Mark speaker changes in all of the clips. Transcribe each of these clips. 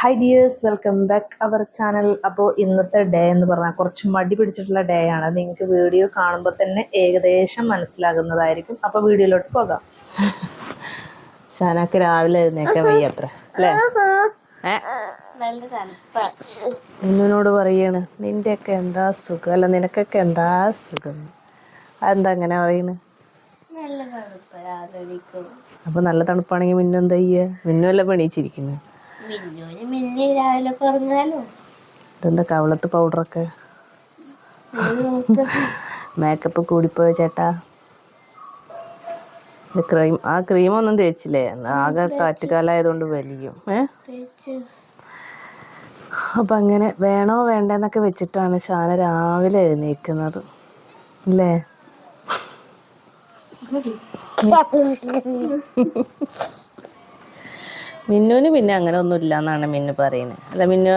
Speaker 1: Hi dears, welcome back our channel. അപ്പോൾ ഇന്നത്തെ day എന്ന് പറഞ്ഞാൽ കുറച്ച് മടി പിടിച്ചിട്ടുള്ള ഡേ ആണ്. നിങ്ങൾക്ക് വീഡിയോ കാണുമ്പോൾ തന്നെ ഏകദേശം മനസ്സിലാകുന്നതായിരിക്കും. അപ്പോൾ വീഡിയോയിലോട്ട് പോകാം. ഷാനാക്ക് രാവിലെ എഴുന്നേക്കാൻ വയ്യത്ര അല്ലേ? എന്നോട് പറയാണ് നിൻ്റെയൊക്കെ എന്താ സുഖം, അല്ല നിനക്കൊക്കെ എന്താ സുഖം. അതെന്താ അങ്ങനെ പറയുന്നത്? അപ്പോൾ നല്ല തണുപ്പാണെങ്കിൽ മിന്നു എന്താ ചെയ്യുക? മിന്നു അല്ല പണീച്ചിരിക്കുന്നത്. ഇതെന്താ കവളത്ത് പൗഡറൊക്കെ? മേക്കപ്പ് കൂടിപ്പോയോ ചേട്ടാ? ക്രീം, ആ ക്രീമൊന്നും തേച്ചില്ലേ? ആകെ കാറ്റുകാലമായതുകൊണ്ട് വലിയും. അപ്പം അങ്ങനെ വേണോ വേണ്ടെന്നൊക്കെ വെച്ചിട്ടാണ് ഷാന രാവിലെ എഴുന്നേൽക്കുന്നത് അല്ലേ? മിന്നുവിന് പിന്നെ അങ്ങനെ ഒന്നും ഇല്ല എന്നാണ് മിന്നു പറയുന്നത് അല്ല മിന്നു?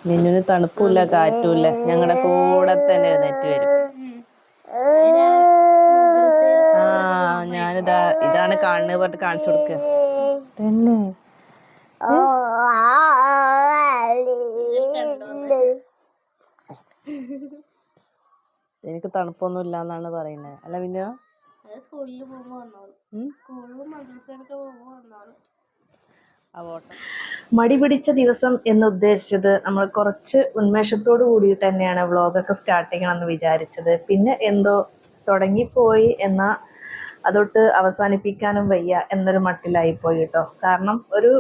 Speaker 1: മിന്നുവിന് തണുപ്പില്ല കാറ്റുമില്ല, ഞങ്ങളുടെ കൂടെ തന്നെ എഴുന്നേറ്റ് വരും. ഞാനിതാ ഇതാണ് കാണുന്നത് പറഞ്ഞിട്ട് കാണിച്ചു കൊടുക്കുക തന്നെ. എനിക്ക് തണുപ്പൊന്നും ഇല്ല എന്നാണ് പറയുന്നത് അല്ല മിന്നു? മടി പിടിച്ച ദിവസം എന്ന് ഉദ്ദേശിച്ചത് നമ്മൾ കുറച്ച് ഉന്മേഷത്തോട് കൂടിയിട്ട് തന്നെയാണ് വ്ളോഗൊക്കെ സ്റ്റാർട്ട് ചെയ്യണമെന്ന് വിചാരിച്ചത്. പിന്നെ എന്തോ തുടങ്ങിപ്പോയി എന്നാൽ അതൊട്ട് അവസാനിപ്പിക്കാനും വയ്യ എന്നൊരു മട്ടിലായിപ്പോയി കേട്ടോ. കാരണം ഒരു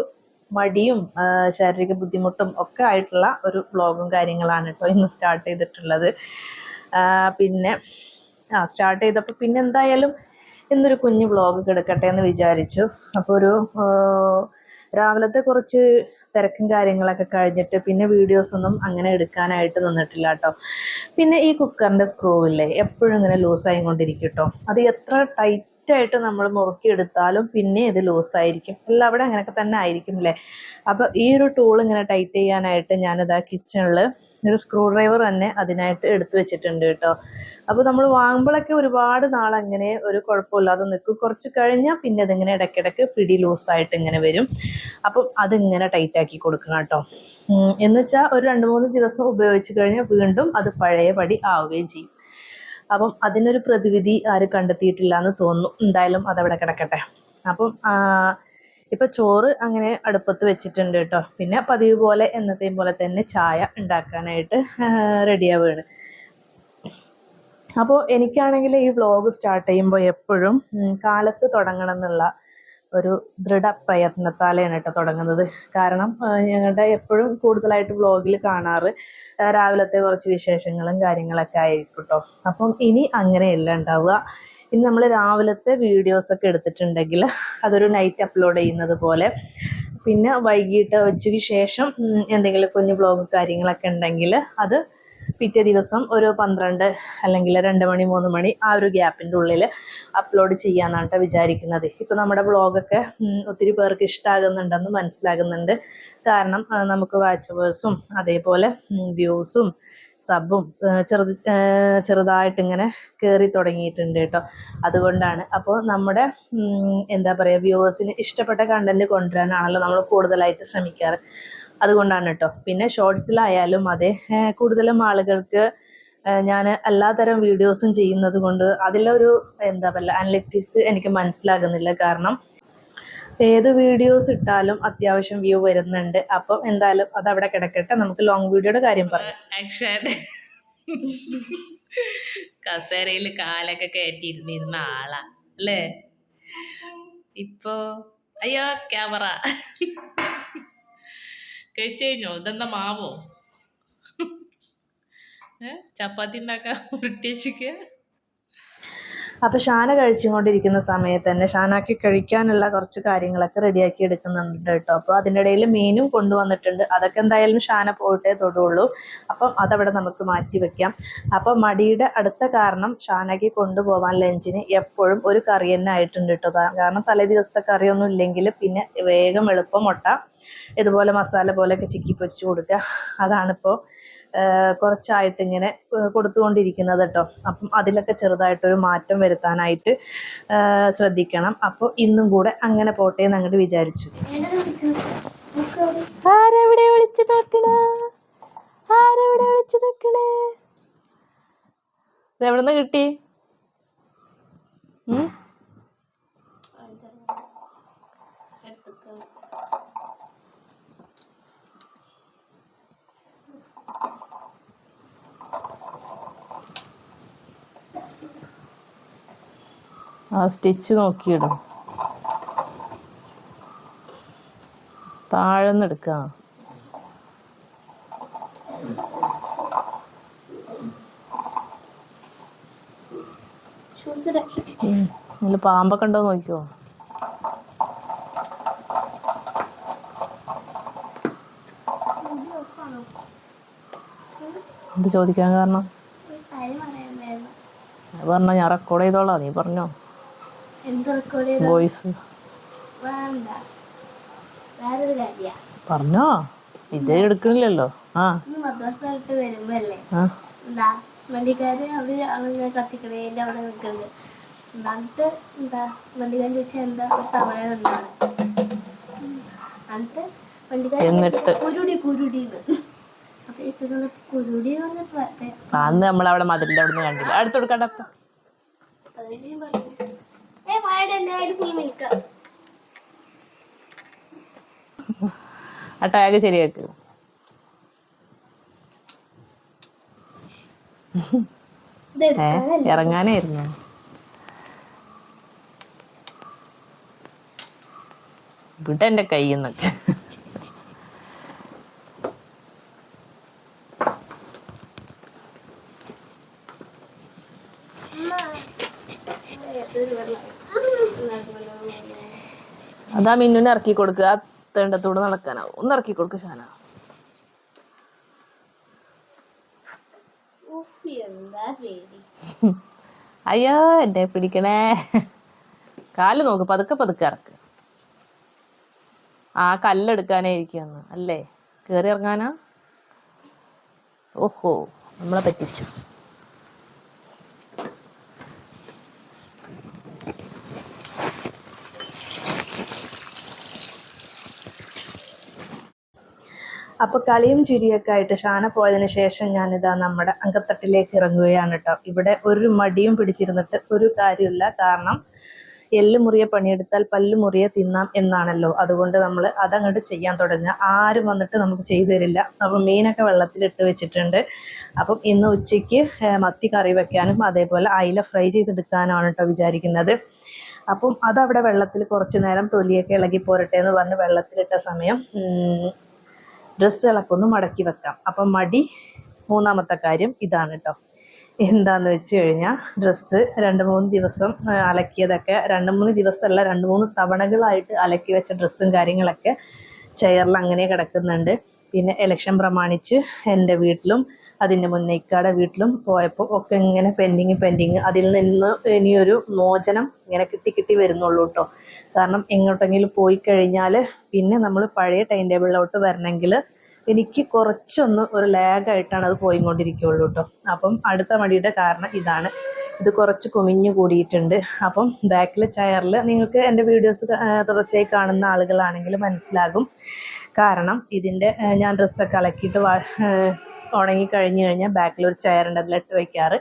Speaker 1: മടിയും ശാരീരിക ബുദ്ധിമുട്ടും ഒക്കെ ആയിട്ടുള്ള ഒരു വ്ളോഗും കാര്യങ്ങളാണ് കേട്ടോ ഇന്ന് സ്റ്റാർട്ട് ചെയ്തിട്ടുള്ളത്. പിന്നെ സ്റ്റാർട്ട് ചെയ്തപ്പോൾ പിന്നെ എന്തായാലും ഇന്നൊരു കുഞ്ഞു വ്ളോഗ് കിടക്കട്ടെ എന്ന് വിചാരിച്ചു. അപ്പോൾ ഒരു രാവിലത്തെ കുറച്ച് തിരക്കും കാര്യങ്ങളൊക്കെ കഴിഞ്ഞിട്ട് പിന്നെ വീഡിയോസൊന്നും അങ്ങനെ എടുക്കാനായിട്ട് നിന്നിട്ടില്ല കേട്ടോ. പിന്നെ ഈ കുക്കറിൻ്റെ സ്ക്രൂ ഇല്ലേ, എപ്പോഴും ഇങ്ങനെ ലൂസായി കൊണ്ടിരിക്കും കേട്ടോ. അത് എത്ര ടൈറ്റായിട്ട് നമ്മൾ മുറുക്കിയെടുത്താലും പിന്നെ ഇത് ലൂസായിരിക്കും. എല്ലാവിടെ അങ്ങനെയൊക്കെ തന്നെ ആയിരിക്കും അല്ലേ? അപ്പോൾ ഈ ഒരു ടൂൾ ഇങ്ങനെ ടൈറ്റ് ചെയ്യാനായിട്ട് ഞാനിതാ കിച്ചണിൽ ഒരു സ്ക്രൂ ഡ്രൈവർ തന്നെ അതിനായിട്ട് എടുത്തു വെച്ചിട്ടുണ്ട് കേട്ടോ. അപ്പോൾ നമ്മൾ വാങ്ങുമ്പോഴൊക്കെ ഒരുപാട് നാളങ്ങനെ ഒരു കുഴപ്പമില്ലാതെ നിൽക്കും. കുറച്ച് കഴിഞ്ഞാൽ പിന്നെ അതിങ്ങനെ ഇടയ്ക്കിടയ്ക്ക് പിടി ലൂസായിട്ട് ഇങ്ങനെ വരും. അപ്പം അതിങ്ങനെ ടൈറ്റാക്കി കൊടുക്കണം കേട്ടോ. എന്ന് വെച്ചാൽ ഒരു 2-3 ദിവസം ഉപയോഗിച്ച് കഴിഞ്ഞാൽ വീണ്ടും അത് പഴയപടി ആവുകയും ചെയ്യും. അപ്പം അതിനൊരു പ്രതിവിധി ആരും കണ്ടെത്തിയിട്ടില്ല എന്ന് തോന്നുന്നു. എന്തായാലും അതവിടെ കിടക്കട്ടെ. അപ്പം ഇപ്പം ചോറ് അങ്ങനെ അടുപ്പത്ത് വെച്ചിട്ടുണ്ട് കേട്ടോ. പിന്നെ പതിവ് പോലെ എന്നത്തെയും പോലെ തന്നെ ചായ ഉണ്ടാക്കാനായിട്ട് റെഡിയാവുകയാണ്. അപ്പോൾ എനിക്കാണെങ്കിൽ ഈ വ്ളോഗ് സ്റ്റാർട്ട് ചെയ്യുമ്പോൾ എപ്പോഴും കാലത്ത് തുടങ്ങണം എന്നുള്ള ഒരു ദൃഢ പ്രയത്നത്താലാണ് കേട്ടോ തുടങ്ങുന്നത്. കാരണം ഞങ്ങളുടെ എപ്പോഴും കൂടുതലായിട്ട് വ്ളോഗിൽ കാണാറ് രാവിലത്തെ കുറച്ച് വിശേഷങ്ങളും കാര്യങ്ങളൊക്കെ ആയിരിക്കും കേട്ടോ. അപ്പം ഇനി അങ്ങനെയല്ല ഉണ്ടാവുക. ഇനി നമ്മൾ രാവിലത്തെ വീഡിയോസൊക്കെ എടുത്തിട്ടുണ്ടെങ്കിൽ അതൊരു നൈറ്റ് അപ്ലോഡ് ചെയ്യുന്നത് പോലെ, പിന്നെ വൈകിട്ട് ഉച്ചയ്ക്ക് ശേഷം എന്തെങ്കിലും കുഞ്ഞു വ്ളോഗ് കാര്യങ്ങളൊക്കെ ഉണ്ടെങ്കിൽ അത് പിറ്റേ ദിവസം ഒരു 12 അല്ലെങ്കിൽ 2 മണി 3 മണി ആ ഒരു ഗ്യാപ്പിൻ്റെ ഉള്ളിൽ അപ്ലോഡ് ചെയ്യാമെന്നാണ് കേട്ടോ വിചാരിക്കുന്നത്. ഇപ്പോൾ നമ്മുടെ വ്ളോഗൊക്കെ ഒത്തിരി പേർക്ക് ഇഷ്ടമാകുന്നുണ്ടെന്ന് മനസ്സിലാകുന്നുണ്ട്. കാരണം നമുക്ക് വാച്ചവേഴ്സും അതേപോലെ വ്യൂസും സബും ചെറുതായിട്ടിങ്ങനെ കയറി തുടങ്ങിയിട്ടുണ്ട് കേട്ടോ. അതുകൊണ്ടാണ്. അപ്പോൾ നമ്മുടെ എന്താ പറയുക, വ്യൂവേഴ്സിന് ഇഷ്ടപ്പെട്ട കണ്ടൻറ്റ് കൊണ്ടുവരാനാണല്ലോ നമ്മൾ കൂടുതലായിട്ട് ശ്രമിക്കാറ്. അതുകൊണ്ടാണ് കേട്ടോ. പിന്നെ ഷോർട്സിലായാലും അതെ, കൂടുതലും ആളുകൾക്ക് ഞാൻ എല്ലാത്തരം വീഡിയോസും ചെയ്യുന്നത് കൊണ്ട് അതിലൊരു എന്താ പറയുക അനലിറ്റിക്സ് എനിക്ക് മനസ്സിലാകുന്നില്ല. കാരണം ഏത് വീഡിയോസ് ഇട്ടാലും അത്യാവശ്യം വ്യൂ വരുന്നുണ്ട്. അപ്പം എന്തായാലും അതവിടെ കിടക്കട്ടെ. നമുക്ക് ലോങ് വീഡിയോയുടെ കാര്യം പറയാം. കസേരയിൽ കാലൊക്കെ കയറ്റിയിരുന്നിരുന്ന ആളാ അല്ലേ? ഇപ്പോ അയ്യോ ക്യാമറ കഴിച്ചു കഴിഞ്ഞോ? ഇതെന്താ മാവോ? ചപ്പാത്തി ഉണ്ടാക്കാൻ ഉരുട്ടിച്ചിക്ക്. അപ്പോൾ ഷാന കഴിച്ചുകൊണ്ടിരിക്കുന്ന സമയത്ത് തന്നെ ഷാനാക്കി കഴിക്കാനുള്ള കുറച്ച് കാര്യങ്ങളൊക്കെ റെഡിയാക്കി എടുക്കുന്നുണ്ട് കേട്ടോ. അപ്പോൾ അതിൻ്റെ ഇടയിൽ മീനും കൊണ്ടുവന്നിട്ടുണ്ട്. അതൊക്കെ എന്തായാലും ഷാന പോയിട്ടേ തൊടുള്ളൂ. അപ്പം അതവിടെ നമുക്ക് മാറ്റി വെക്കാം. അപ്പോൾ മടിയുടെ അടുത്ത കാരണം ഷാനയ്ക്ക് കൊണ്ടുപോകാൻ ലഞ്ചിന് എപ്പോഴും ഒരു കറി തന്നെ ആയിട്ടുണ്ട് കേട്ടോ. കാരണം തലേ ദിവസത്തെ കറിയൊന്നും ഇല്ലെങ്കിൽ പിന്നെ വേഗം എളുപ്പം മുട്ട ഇതുപോലെ മസാല പോലെയൊക്കെ ചിക്കി പൊരിച്ച് കൊടുക്കുക. അതാണിപ്പോൾ കുറച്ചായിട്ട് ഇങ്ങനെ കൊടുത്തുകൊണ്ടിരിക്കുന്നത് കേട്ടോ. അപ്പം അതിലൊക്കെ ചെറുതായിട്ടൊരു മാറ്റം വരുത്താനായിട്ട് ശ്രദ്ധിക്കണം. അപ്പോൾ ഇന്നും കൂടെ അങ്ങനെ പോട്ടെ എന്ന് അങ്ങോട്ട് വിചാരിച്ചു. ആരെവിടെ വിളിച്ചു നോക്കണേ? ആരെവിടെ വിളിച്ചു നോക്കണേ? എവിടുന്ന് കിട്ടി? ആ സ്റ്റിച്ച് നോക്കിയിടും. താഴെന്ന് എടുക്കാം. ഇതിൽ പാമ്പൊക്കെ ഉണ്ടോ നോക്കിയോ? എന്ത് ചോദിക്കാൻ കാരണം? പറഞ്ഞോ, ഞാൻ റെക്കോർഡ് ചെയ്തോളാം. നീ പറഞ്ഞോ. വോയിസ് പറഞ്ഞോ, ഇതേ എടുക്കണില്ലല്ലോ.
Speaker 2: വണ്ടിക്കാര് അവിടെ കത്തിക്കണേന്റെ അവിടെ നിൽക്കുന്നത്. എന്നിട്ട് വണ്ടിക്കാരൻ ചോദിച്ചാൽ എന്താ തവണ എന്നാണ്. എന്നിട്ട് വണ്ടിക്കാരൻ കുരുടി കുരുടി
Speaker 1: അന്ന് നമ്മളവിടെ മതിലിന്റെ അവിടെ നിന്ന് കണ്ടില്ല. അടുത്തൊടുക്കണ്ട. ആ ടാഗ് ശരിയാക്ക്. ഇറങ്ങാനായിരുന്നു. ഇവിടെ എന്റെ കയ്യിൽ നിന്നൊക്കെ അതാ മിന്നുനെ ഇറക്കി കൊടുക്കുക. തേണ്ടത്തോട് നടക്കാനാവും. ഒന്ന് ഇറക്കി കൊടുക്കുക ഷാന. അയ്യോ എന്നെ പിടിക്കണേ. കാല് നോക്ക്. പതുക്കെ പതുക്കെ ഇറക്ക്. ആ കല്ലെടുക്കാനേ ഇരിക്കുന്നു അല്ലേ? കേറി ഇറങ്ങാനാ? ഓഹോ, നമ്മളെ പറ്റിച്ചു. അപ്പോൾ കളിയും ചിരിയൊക്കെ ആയിട്ട് ഷാന പോയതിന് ശേഷം ഞാനിതാ നമ്മുടെ അങ്കത്തട്ടിലേക്ക് ഇറങ്ങുകയാണ് കേട്ടോ. ഇവിടെ ഒരു മടിയും പിടിച്ചിരുന്നിട്ട് ഒരു കാര്യമില്ല. കാരണം എല്ല് മുറിയെ പണിയെടുത്താൽ പല്ല് മുറിയെ തിന്നാം എന്നാണല്ലോ. അതുകൊണ്ട് നമ്മൾ അതങ്ങോട്ട് ചെയ്യാൻ തുടങ്ങുക. ആരും വന്നിട്ട് നമുക്ക് ചെയ്തു തരില്ല. അപ്പം മീനൊക്കെ വെള്ളത്തിലിട്ട് വെച്ചിട്ടുണ്ട്. അപ്പം ഇന്ന് ഉച്ചയ്ക്ക് മത്തി കറി വെക്കാനും അതേപോലെ അയില ഫ്രൈ ചെയ്തെടുക്കാനാണ് കേട്ടോ വിചാരിക്കുന്നത്. അപ്പം അതവിടെ വെള്ളത്തിൽ കുറച്ച് നേരം തൊലിയൊക്കെ ഇളകി പോരട്ടെ എന്ന് പറഞ്ഞ് വെള്ളത്തിലിട്ട സമയം ഡ്രസ്സുകളൊക്കെ ഒന്ന് മടക്കി വെക്കാം. അപ്പം മൂന്നാമത്തെ കാര്യം ഇതാണ് കേട്ടോ. എന്താണെന്ന് വെച്ച് കഴിഞ്ഞാൽ ഡ്രസ്സ് 2-3 ദിവസം അലക്കിയതൊക്കെ 2-3 ദിവസമല്ല 2-3 തവണകളായിട്ട് അലക്കി വെച്ച ഡ്രസ്സും കാര്യങ്ങളൊക്കെ ചെയറിൽ അങ്ങനെ കിടക്കുന്നുണ്ട്. പിന്നെ ഇലക്ഷൻ പ്രമാണിച്ച് എൻ്റെ വീട്ടിലും അതിൻ്റെ മുന്നേ ഇക്കാടെ വീട്ടിലും പോയപ്പോൾ ഒക്കെ ഇങ്ങനെ പെൻഡിങ്. അതിൽ നിന്ന് ഇനിയൊരു മോചനം ഇങ്ങനെ കിട്ടി വരുന്നുള്ളൂ കേട്ടോ. കാരണം എങ്ങോട്ടെങ്കിലും പോയി കഴിഞ്ഞാൽ പിന്നെ നമ്മൾ പഴയ ടൈം ടേബിളിലോട്ട് വരണമെങ്കിൽ എനിക്ക് കുറച്ചൊന്ന് ഒരു ലാഗായിട്ടാണ് അത് പോയിക്കൊണ്ടിരിക്കുകയുള്ളൂ കേട്ടോ. അപ്പം അടുത്ത മടിയുടെ കാരണം ഇതാണ്. ഇത് കുറച്ച് കുമിഞ്ഞു കൂടിയിട്ടുണ്ട്. അപ്പം ബാക്കിൽ ചെയറിൽ നിങ്ങൾക്ക് എൻ്റെ വീഡിയോസ് തുടർച്ചയായി കാണുന്ന ആളുകളാണെങ്കിൽ മനസ്സിലാകും. കാരണം ഇതിൻ്റെ ഞാൻ ഡ്രസ്സൊക്കെ അലക്കിയിട്ട് ഉണങ്ങിക്കഴിഞ്ഞ് കഴിഞ്ഞാൽ ബാക്കിലൊരു ചെയറുണ്ട്, അതിലിട്ട് വയ്ക്കാറ്.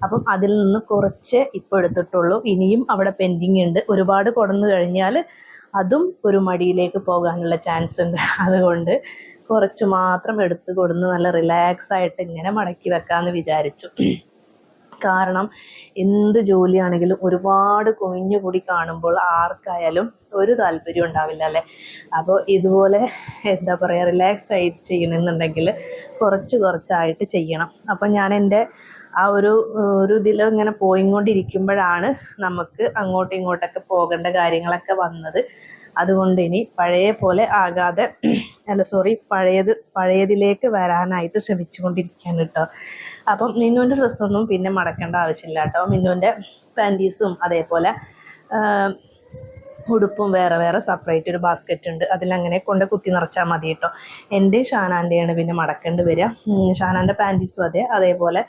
Speaker 1: അപ്പം അതിൽ നിന്ന് കുറച്ച് ഇപ്പോൾ എടുത്തിട്ടുള്ളൂ. ഇനിയും അവിടെ പെൻഡിങ് ഉണ്ട്. ഒരുപാട് കൊടുന്നു കഴിഞ്ഞാൽ അതും ഒരു മടിയിലേക്ക് പോകാനുള്ള ചാൻസ് ഉണ്ട്. അതുകൊണ്ട് കുറച്ച് മാത്രം എടുത്ത് കൊടുന്ന് നല്ല റിലാക്സ് ആയിട്ട് ഇങ്ങനെ മടക്കി വെക്കാമെന്ന് വിചാരിച്ചു. കാരണം എന്ത് ജോലിയാണെങ്കിലും ഒരുപാട് കുമിഞ്ഞുകൂടി കാണുമ്പോൾ ആർക്കായാലും ഒരു താല്പര്യം ഉണ്ടാവില്ല അല്ലേ. അപ്പോൾ ഇതുപോലെ എന്താ പറയുക, റിലാക്സ് ആയിട്ട് ചെയ്യണമെന്നുണ്ടെങ്കിൽ കുറച്ചായിട്ട് ചെയ്യണം. അപ്പം ഞാൻ എൻ്റെ ആ ഒരു ഇതിൽ ഇങ്ങനെ പോയിക്കൊണ്ടിരിക്കുമ്പോഴാണ് നമുക്ക് അങ്ങോട്ടും ഇങ്ങോട്ടൊക്കെ പോകേണ്ട കാര്യങ്ങളൊക്കെ വന്നത്. അതുകൊണ്ട് ഇനി പഴയ പോലെ ആകാതെ പഴയതിലേക്ക് വരാനായിട്ട് ശ്രമിച്ചുകൊണ്ടിരിക്കുകയാണ് കേട്ടോ. അപ്പം മിന്നുവിൻ്റെ ഡ്രസ്സൊന്നും പിന്നെ മടക്കേണ്ട ആവശ്യമില്ല കേട്ടോ. മിന്നുവിൻ്റെ പാൻറ്റീസും അതേപോലെ ഉടുപ്പും വേറെ സെപ്പറേറ്റ് ഒരു ബാസ്ക്കറ്റ് ഉണ്ട്. അതിലങ്ങനെ കൊണ്ട് കുത്തി നിറച്ചാൽ മതി കേട്ടോ. എൻ്റെ ഷാനാൻ്റെയാണ് പിന്നെ മടക്കേണ്ടി വരിക. ഷാനാൻ്റെ പാൻറ്റീസും അതേപോലെ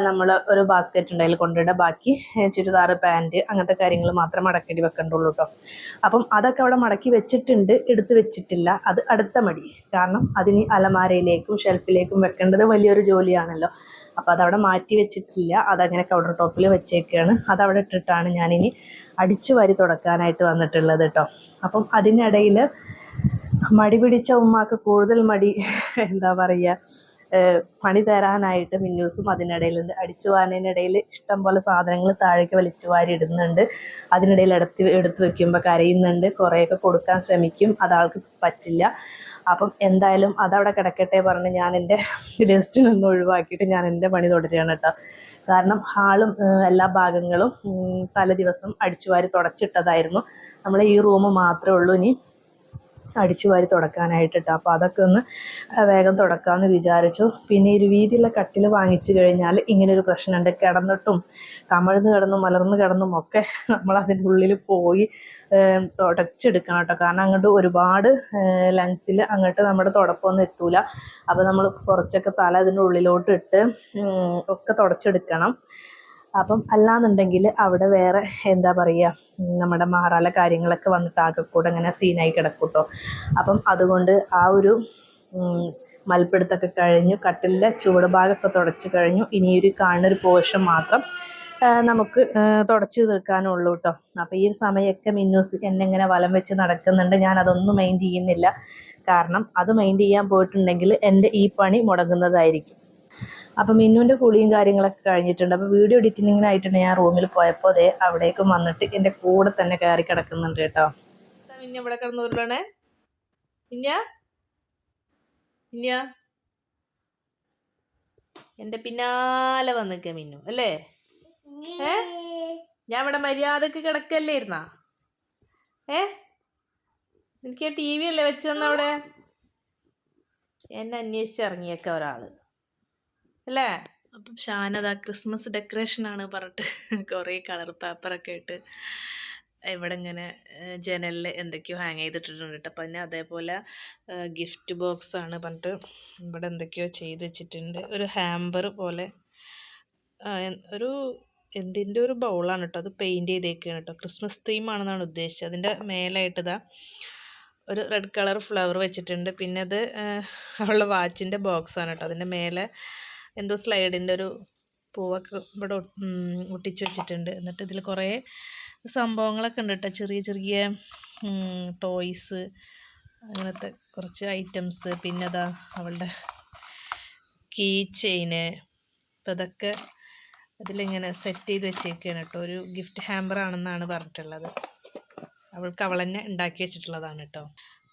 Speaker 1: നമ്മൾ ഒരു ബാസ്ക്കറ്റ് ഉണ്ട്, അതിൽ കൊണ്ടിടുക. ബാക്കി ചുരിദാർ, പാൻറ്റ് അങ്ങനത്തെ കാര്യങ്ങൾ മാത്രം മടക്കേണ്ടി വെക്കണ്ടുള്ളൂ കേട്ടോ. അപ്പം അതൊക്കെ അവിടെ മടക്കി വെച്ചിട്ടുണ്ട്, എടുത്ത് വെച്ചിട്ടില്ല. അത് അടുത്ത മടി. കാരണം അതിന് അലമാരയിലേക്കും ഷെൽഫിലേക്കും വെക്കേണ്ടത് വലിയൊരു ജോലിയാണല്ലോ. അപ്പോൾ അതവിടെ മാറ്റി വെച്ചിട്ടില്ല. അതങ്ങനെ കൗണ്ടർ ടോപ്പിൽ വെച്ചേക്കാണ്. അതവിടെ ഇട്ടിട്ടാണ് ഞാനിനി അടിച്ചു വാരി തുടക്കാനായിട്ട് വന്നിട്ടുള്ളത് കേട്ടോ. അപ്പം അതിനിടയിൽ മടി പിടിച്ച ഉമ്മാക്ക് കൂടുതൽ മടി എന്താ പറയുക, പണി തരാനായിട്ട് മിന്നൂസും അതിനിടയിലുണ്ട്. അടിച്ചു വാരുന്നതിനിടയിൽ ഇഷ്ടം പോലെ സാധനങ്ങൾ താഴേക്ക് വലിച്ചു വാരി ഇടുന്നുണ്ട്. അതിനിടയിൽ എടുത്ത് വെക്കുമ്പോൾ കരയുന്നുണ്ട്. കുറേയൊക്കെ കൊടുക്കാൻ ശ്രമിക്കും, അതാൾക്ക് പറ്റില്ല. അപ്പം എന്തായാലും അതവിടെ കിടക്കട്ടെ പറഞ്ഞ് ഞാൻ എൻ്റെ ലിസ്റ്റിൽ നിന്ന് ഒഴിവാക്കിയിട്ട് ഞാൻ എൻ്റെ പണി തുടരുകയാണ് കേട്ടോ. കാരണം ഹാളും എല്ലാ ഭാഗങ്ങളും തലേ ദിവസം അടിച്ചു വാരി തുടച്ചിട്ടതായിരുന്നു. നമ്മൾ ഈ റൂം മാത്രമേ ഉള്ളൂ ഇനി അടിച്ചു വാരി തുടക്കാനായിട്ടിട്ട്. അപ്പോൾ അതൊക്കെ ഒന്ന് വേഗം തുടക്കാമെന്ന് വിചാരിച്ചു. പിന്നെ ഒരു വീതിയുള്ള കട്ടിൽ വാങ്ങിച്ചു കഴിഞ്ഞാൽ ഇങ്ങനൊരു പ്രശ്നമുണ്ട്. കിടന്നിട്ടും കമഴ്ന്ന് കിടന്നും മലർന്ന് കിടന്നും ഒക്കെ നമ്മൾ അതിൻ്റെ ഉള്ളിൽ പോയി തുടച്ചെടുക്കണം കേട്ടോ. കാരണം അങ്ങോട്ട് ഒരുപാട് ലെങ്ത്തിൽ അങ്ങോട്ട് നമ്മുടെ തുടപ്പമൊന്നും എത്തൂല. അപ്പോൾ നമ്മൾ കുറച്ചൊക്കെ തല അതിൻ്റെ ഉള്ളിലോട്ട് ഇട്ട് ഒക്കെ തുടച്ചെടുക്കണം. അപ്പം അല്ലാന്നുണ്ടെങ്കിൽ അവിടെ വേറെ എന്താ പറയുക, നമ്മുടെ മാറാല കാര്യങ്ങളൊക്കെ വന്നിട്ട് ആകെ കൂടെ അങ്ങനെ സീനായി കിടക്കും കേട്ടോ. അപ്പം അതുകൊണ്ട് ആ ഒരു മൽപ്പിടുത്തൊക്കെ കഴിഞ്ഞു. കട്ടിലിൻ്റെ ചുവട് ഭാഗമൊക്കെ തുടച്ച് കഴിഞ്ഞു. ഇനി ഒരു കാണുന്നൊരു പോർഷൻ മാത്രം നമുക്ക് തുടച്ച് തീർക്കാനുള്ളൂ കേട്ടോ. അപ്പോൾ ഈ ഒരു സമയമൊക്കെ മിന്നൂസ് എന്നെ ഇങ്ങനെ വലം വെച്ച് നടക്കുന്നുണ്ട്. ഞാൻ അതൊന്നും മൈൻഡ് ചെയ്യുന്നില്ല. കാരണം അത് മൈൻഡ് ചെയ്യാൻ പോയിട്ടുണ്ടെങ്കിൽ എൻ്റെ ഈ പണി മുടങ്ങുന്നതായിരിക്കും. അപ്പം മിന്നുവിൻ്റെ കുളിയും കാര്യങ്ങളൊക്കെ കഴിഞ്ഞിട്ടുണ്ട്. അപ്പോൾ വീഡിയോ എഡിറ്റിങ്ങിനായിട്ടുണ്ട് ഞാൻ റൂമിൽ പോയപ്പോൾ അതേ അവിടേക്കും വന്നിട്ട് എൻ്റെ കൂടെ തന്നെ കയറി കിടക്കുന്നുണ്ട് കേട്ടോ. മിന്നു ഇവിടെ കിടന്ന് ഉരുളണേ. മിന്ന എൻ്റെ പിന്നാലെ വന്നിക്ക മിന്നു അല്ലേ? ഞാൻ ഇവിടെ മര്യാദക്ക് കിടക്കല്ലേ ഇരുന്നാ? എനിക്ക് ടി വി അല്ലേ വെച്ച് തന്നവിടെ? എന്നെ അന്വേഷിച്ചിറങ്ങിയേക്ക ഒരാൾ അല്ലേ? അപ്പം ഷാനത ക്രിസ്മസ് ഡെക്കറേഷനാണ് പറഞ്ഞിട്ട് കുറേ കളർ പേപ്പറൊക്കെ ഇട്ട് ഇവിടെ ഇങ്ങനെ ജനലിൽ എന്തൊക്കെയോ ഹാങ് ചെയ്തിട്ടിട്ടുണ്ട് കേട്ടോ. അപ്പം തന്നെ അതേപോലെ ഗിഫ്റ്റ് ബോക്സാണ് പറഞ്ഞിട്ട് ഇവിടെ എന്തൊക്കെയോ ചെയ്ത് വെച്ചിട്ടുണ്ട്. ഒരു ഹാമ്പർ പോലെ ഒരു എന്തിൻ്റെ ഒരു ബൗളാണ് കേട്ടോ. അത് പെയിൻറ്റ് ചെയ്തേക്കാണ് കേട്ടോ. ക്രിസ്മസ് തീമാണെന്നാണ് ഉദ്ദേശിച്ചത്. അതിൻ്റെ മേലായിട്ട് ഇതാ ഒരു റെഡ് കളർ ഫ്ലവർ വെച്ചിട്ടുണ്ട്. പിന്നെ അത് അവളുടെ വാച്ചിൻ്റെ ബോക്സാണ് കേട്ടോ. അതിൻ്റെ മേലെ എന്തോ സ്ലൈഡിൻ്റെ ഒരു പൂവൊക്കെ ഇവിടെ ഒട്ടിച്ച് വെച്ചിട്ടുണ്ട്. എന്നിട്ട് ഇതിൽ കുറേ സംഭവങ്ങളൊക്കെ ഉണ്ട് കേട്ടോ. ചെറിയ ചെറിയ ടോയ്സ് അങ്ങനത്തെ കുറച്ച് ഐറ്റംസ്. പിന്നെ അതാ അവളുടെ കീ ചെയിന്. അപ്പോൾ അതൊക്കെ അതിലിങ്ങനെ സെറ്റ് ചെയ്ത് വെച്ചേക്കാണ് കേട്ടോ. ഒരു ഗിഫ്റ്റ് ഹാമ്പറാണെന്നാണ് പറഞ്ഞിട്ടുള്ളത്. അവൾക്ക് അവൾ തന്നെ ഉണ്ടാക്കി വെച്ചിട്ടുള്ളതാണ് കേട്ടോ.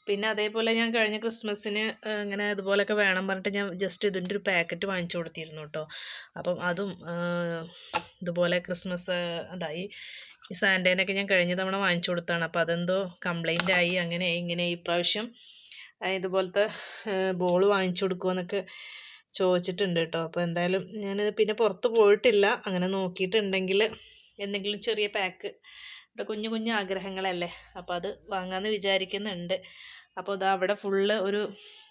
Speaker 1: പിന്നെ അതേപോലെ ഞാൻ കഴിഞ്ഞ ക്രിസ്മസിന് ഇങ്ങനെ ഇതുപോലെയൊക്കെ വേണം പറഞ്ഞിട്ട് ഞാൻ ജസ്റ്റ് ഇതിൻ്റെ ഒരു പാക്കറ്റ് വാങ്ങിച്ചു കൊടുത്തിരുന്നു കേട്ടോ. അപ്പം അതും ഇതുപോലെ ക്രിസ്മസ് അതായി ഈ സാൻഡേനൊക്കെ ഞാൻ കഴിഞ്ഞ തവണ വാങ്ങിച്ചു കൊടുത്താണ്. അപ്പോൾ അതെന്തോ കംപ്ലൈൻ്റ് ആയി. അങ്ങനെ ഇങ്ങനെ ഈ പ്രാവശ്യം ഇതുപോലത്തെ ബോൾ വാങ്ങിച്ചു കൊടുക്കുമെന്നൊക്കെ ചോദിച്ചിട്ടുണ്ട് കേട്ടോ. അപ്പോൾ എന്തായാലും ഞാൻ പിന്നെ പുറത്ത് പോയിട്ടില്ല. അങ്ങനെ നോക്കിയിട്ടുണ്ടെങ്കിൽ എന്തെങ്കിലും ചെറിയ പാക്ക്, ഇവിടെ കുഞ്ഞു കുഞ്ഞു ആഗ്രഹങ്ങളല്ലേ, അപ്പോൾ അത് വാങ്ങാമെന്ന് വിചാരിക്കുന്നുണ്ട്. അപ്പോൾ ഇതാ അവിടെ ഫുള്ള് ഒരു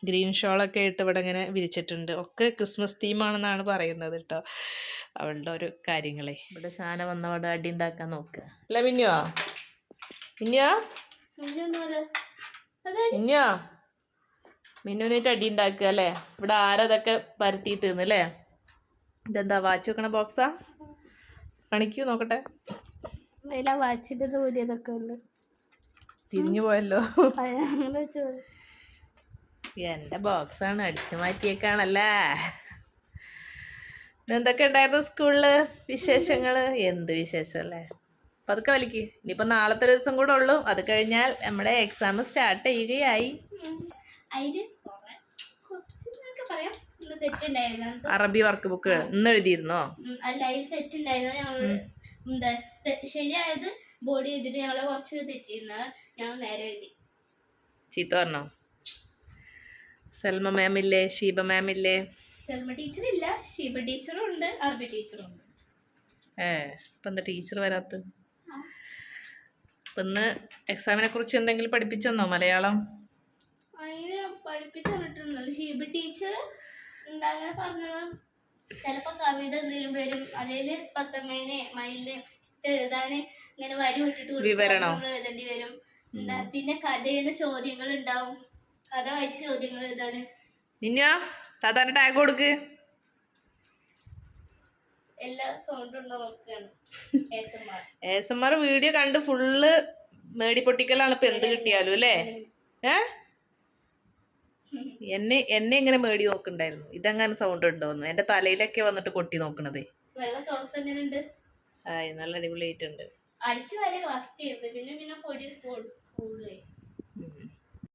Speaker 1: ഗ്രീൻ ഷോളൊക്കെ ആയിട്ട് ഇവിടെ ഇങ്ങനെ വിരിച്ചിട്ടുണ്ട്. ഒക്കെ ക്രിസ്മസ് തീമാണെന്നാണ് പറയുന്നത് കേട്ടോ അവളുടെ ഒരു കാര്യങ്ങളെ. ഇവിടെ ഷാന വന്നവിടെ അടി ഉണ്ടാക്കാൻ നോക്കുക അല്ലേ മിന്നുവാ? മിന്നുവിനായിട്ട് അടി ഉണ്ടാക്കുക അല്ലേ? ഇവിടെ ആരതൊക്കെ പരത്തിയിട്ട് അല്ലേ? ഇതെന്താ വാച്ച് വെക്കണ ബോക്സാ? കാണിക്കൂ നോക്കട്ടെ.
Speaker 2: വാച്ചിന്റെ ജോലിയൊക്കെ ഉണ്ട്.
Speaker 1: തിരിഞ്ഞു പോയല്ലോ. എൻ്റെ ബോക്സാണ്, അടിച്ചു മാറ്റിയേക്കാണല്ലേ. എന്തൊക്കെ ഉണ്ടായിരുന്നു സ്കൂളില് വിശേഷങ്ങൾ? എന്ത് വിശേഷം അല്ലേ? അപ്പം അതൊക്കെ വലിക്ക്. ഇനിയിപ്പോൾ നാളത്തെ ദിവസം കൂടെ ഉള്ളൂ. അത് കഴിഞ്ഞാൽ നമ്മുടെ എക്സാം സ്റ്റാർട്ട് ചെയ്യുകയായി. അറബി വർക്ക് ബുക്ക് ഇന്ന് എഴുതിയിരുന്നോ?
Speaker 2: അല്ല, അതിൽ തെറ്റുണ്ടായിരുന്നു. ശരിയായത് ബോഡി ചെയ്തിട്ട് ഞങ്ങളെ കുറച്ച് തെറ്റിയിരുന്നത് ഞങ്ങൾ നേരെ എഴുതി.
Speaker 1: ചീത്ത പറഞ്ഞോ? സൽമ മാം ഇല്ലേ? ഷീബ മാം ഇല്ലേ?
Speaker 2: സൽമ ടീച്ചർ ഇല്ല, ഷീബ ടീച്ചറും ഉണ്ട്, അറബി ടീച്ചറും ഉണ്ട്.
Speaker 1: ഇപ്പം എന്താ ടീച്ചർ വരാത്ത? ഇന്ന് എക്സാമിനെ കുറിച്ച് എന്തെങ്കിലും പഠിപ്പിച്ചെന്നോ മലയാളം?
Speaker 2: അതിന് പഠിപ്പിച്ചു തന്നിട്ടുണ്ടല്ലോ. ഷീബ ടീച്ചർ എന്താ പറഞ്ഞത്, ചിലപ്പോ കവിത എന്തെങ്കിലും വരും, അല്ലെങ്കിൽ പത്തമ്മേനെ മയിലിനെ എഴുതാന് ഇങ്ങനെ വരി വിട്ടിട്ട്
Speaker 1: വിവരണോ?
Speaker 2: നമ്മൾ എഴുതേണ്ടി വരും. എന്താ പിന്നെ കഥയിന്ന് ചോദ്യങ്ങൾ ഉണ്ടാവും, കഥ വായിച്ച് ചോദ്യങ്ങൾ എഴുതാന്.
Speaker 1: മിന്നാ താത്താന്റെ ടാഗ് കൊടുക്ക്.
Speaker 2: എല്ലാ സൗണ്ടും ഉണ്ടോ നോക്കുകയാണ്
Speaker 1: ASMR വീഡിയോ കണ്ട് ഫുള്ള് മേടിപ്പൊട്ടിക്കലാണ് ഇപ്പൊ എന്ത് കിട്ടിയാലും അല്ലേ? എന്നെ ഇങ്ങനെ മേടി നോക്കണ്ടായിരുന്നു, ഇതെങ്ങനെ സൗണ്ട് ഉണ്ടോന്ന്. എന്റെ തലയിലൊക്കെ വന്നിട്ട് കൊട്ടി നോക്കണതേ.
Speaker 2: വെള്ള സോക്സ് എങ്ങനെയുണ്ട്?
Speaker 1: നല്ല അടിപൊളിയായിട്ടുണ്ട്.
Speaker 2: അടിച്ചു വരെ വർക്ക് ചെയ്ത് പിന്നെ പിന്നെ പൊടി കൂടുകയും